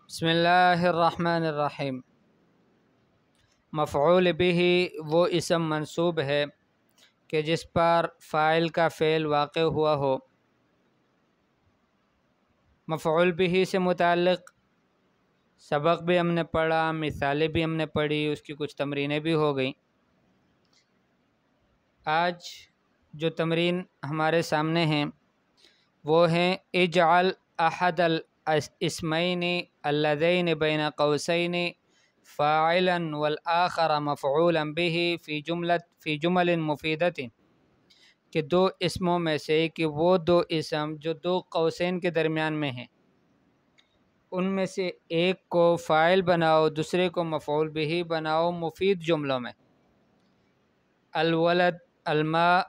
بسم اللہ الرحمن الرحیم۔ مفعول به وہ اسم منصوب ہے کہ جس پر فاعل کا فعل واقع ہوا ہو۔ مفعول به سے متعلق سبق بھی ہم نے پڑھا، مثالیں بھی ہم نے پڑھی، اس کی کچھ تمرینیں بھی ہو گئیں۔ آج جو تمرین ہمارے سامنے ہیں وہ ہیں اجعل احد الاسمین اللذین بین قوسین فاعلا والآخر مفعولا به فی جمل مفیدۃ، کہ دو اسموں میں سے کہ وہ دو اسم جو دو قوسین کے درمیان میں ہیں ان میں سے ایک کو فاعل بناؤ، دوسرے کو مفعول به بناؤ مفید جملوں میں۔ الولد، الماء،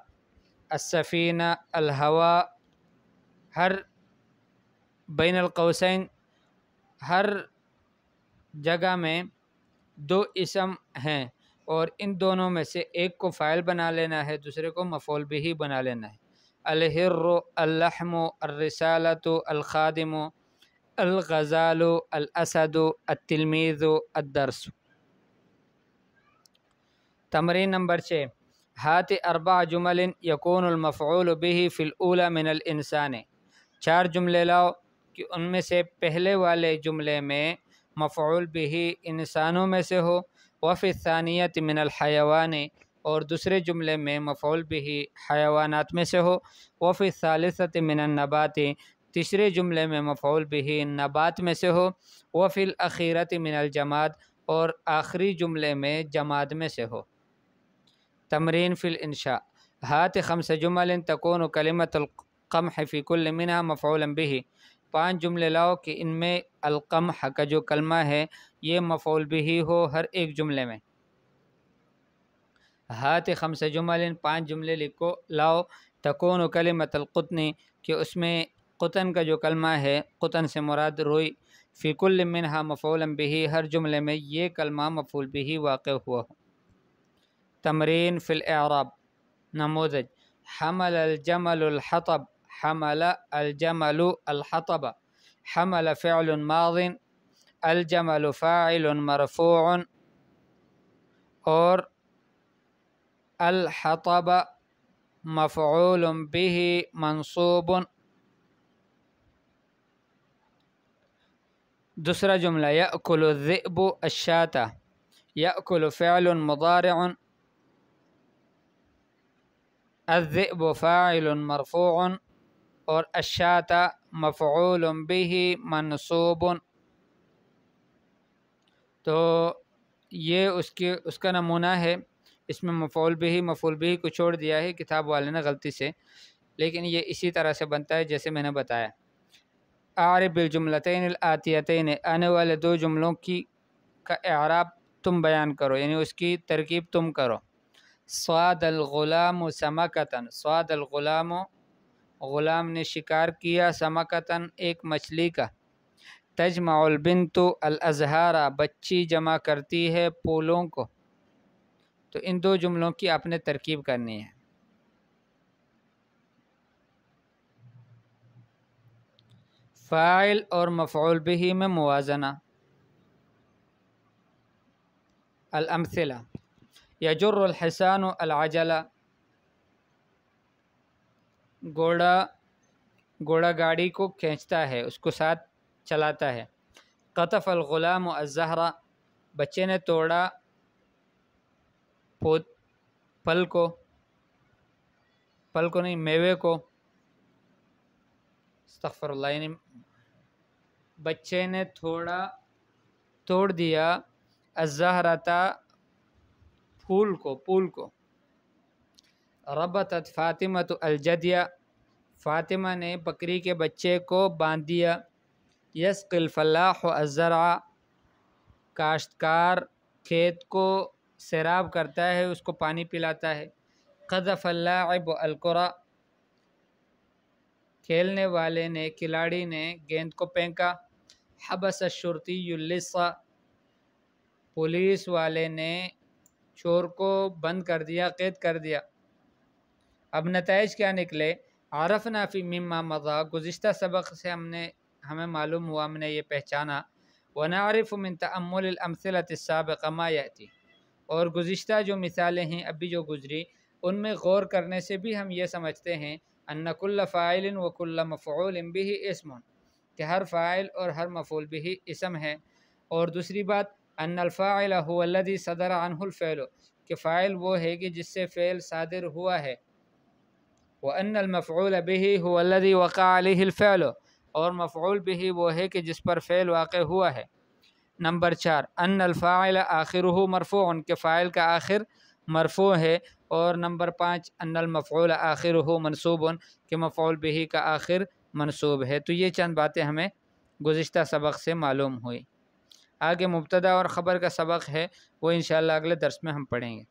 السفینہ، الہوا، ہر بین القوسین ہر جگہ میں دو اسم ہیں اور ان دونوں میں سے ایک کو فاعل بنا لینا ہے، دوسرے کو مفعول به بنا لینا ہے۔ الحر، اللحم، الرسالۃ، الخادم، الغزال، الاسد، التلمیذ، الدرس۔ تمرین نمبر 6، ہات اربع جمل یکون المفعول به فی الاولى من الانسان، 4 جملے لاؤ کہ ان میں سے پہلے والے جملے میں مفعول به انسانوں میں سے ہو، وفی الثانیۃ من الحیوان، اور دوسرے جملے میں مفعول به حیوانات میں سے ہو، وفی الثالثۃ من النبات، تیسرے جملے میں مفعول به نبات میں سے ہو، وفی الاخیرۃ من الجماد، اور آخری جملے میں جماد میں سے ہو۔ تمرین فی الانشاء، ہات 5 جمل تکون کلمۃ القمح فی کل منها مفعولا به، 5 جملے لاؤ کہ ان میں القمح کا جو کلمہ ہے یہ مفعول به ہو ہر ایک جملے میں۔ ہات 5 جمل، 5 جملے لکھو لاؤ تکون کلمۃ القطن، کہ اس میں قطن کا جو کلمہ ہے، قطن سے مراد روئی، فی کل منها مفعولا به، ہر جملے میں یہ کلمہ مفعول به واقع ہوا ہو۔ تمرین فی الاعراب، نموذج، حمل الجمل الحطب، حمل الجمل الحطب، حمل فعل ماض، الجمل فاعل مرفوع، اور الحطب مفعول به منصوب۔ دوسرا جملہ، یأکل الذئب الشاة، یأکل فعل مضارع، الذئب فاعل مرفوع، اور الشاة مفعول به منصوب۔ تو یہ اس کا نمونہ ہے، اس میں مفعول به کو چھوڑ دیا ہے کتاب والے نے غلطی سے، لیکن یہ اسی طرح سے بنتا ہے جیسے میں نے بتایا۔ اعرب بالجملتین الآتیتین، آنے والے 2 جملوں کا اعراب تم بیان کرو، یعنی اس کی ترکیب تم کرو۔ صاد الغلام سمکۃ، صاد الغلام، غلام نے شکار کیا، سمکۃ ایک مچھلی کا۔ تجمع البنت الازہار، بچی جمع کرتی ہے پھولوں کو۔ تو ان 2 جملوں کی آپ نے ترکیب کرنی ہے۔ فاعل اور مفعول به میں موازنہ۔ الامثلہ، یجر الحصان العجلہ، گھوڑا گاڑی کو کھینچتا ہے، اس کو ساتھ چلاتا ہے۔ قطف الغلام الزہرہ، بچے نے توڑا پھل کو نہیں میوے کو، استغفر اللہ، یعنی بچے نے توڑ دیا الزہرۃ پھول کو۔ ربطت فاطمۃ الجدیہ، فاطمہ نے بکری کے بچے کو باندھ دیا۔ یسقی الفلاح الزرع، کاشتکار کھیت کو سیراب کرتا ہے، اس کو پانی پلاتا ہے۔ قذف اللاعب الکرۃ، کھیلنے والے نے، کھلاڑی نے گیند کو پھینکا۔ حبس الشرطی اللص، پولیس والے نے چور کو بند کر دیا، قید کر دیا۔ اب نتائج کیا نکلے؟ عرفنا فی مما مضی، گزشتہ سبق سے ہمیں معلوم ہوا، ہم نے یہ پہچانا، ونعرف من تأمل الأمثلة السابقة ما يأتي، اور گزشتہ جو مثالیں ہیں ابھی جو گزری ان میں غور کرنے سے بھی ہم یہ سمجھتے ہیں ان کل فاعل و کل مفعول به اسم، کہ ہر فاعل اور ہر مفعول به اسم ہے۔ اور دوسری بات ان الفاعل هو الذي صدر عنه الفعل، کہ فاعل وہ ہے کہ جس سے فعل صادر ہوا ہے، وان المفعول به هو الذي وقع عليه الفعل، اور مفعول به وہ ہے کہ جس پر فعل واقع ہوا ہے۔ نمبر 4 ان الفاعل آخرہ مرفوع، کہ فاعل کا آخر مرفوع ہے۔ اور نمبر 5 ان المفعول آخرہ منصوب، کہ مفعول به کا آخر منصوب ہے۔ تو یہ چند باتیں ہمیں گزشتہ سبق سے معلوم ہوئی۔ آگے مبتدا اور خبر کا سبق ہے، وہ انشاءاللہ اگلے درس میں ہم پڑھیں گے۔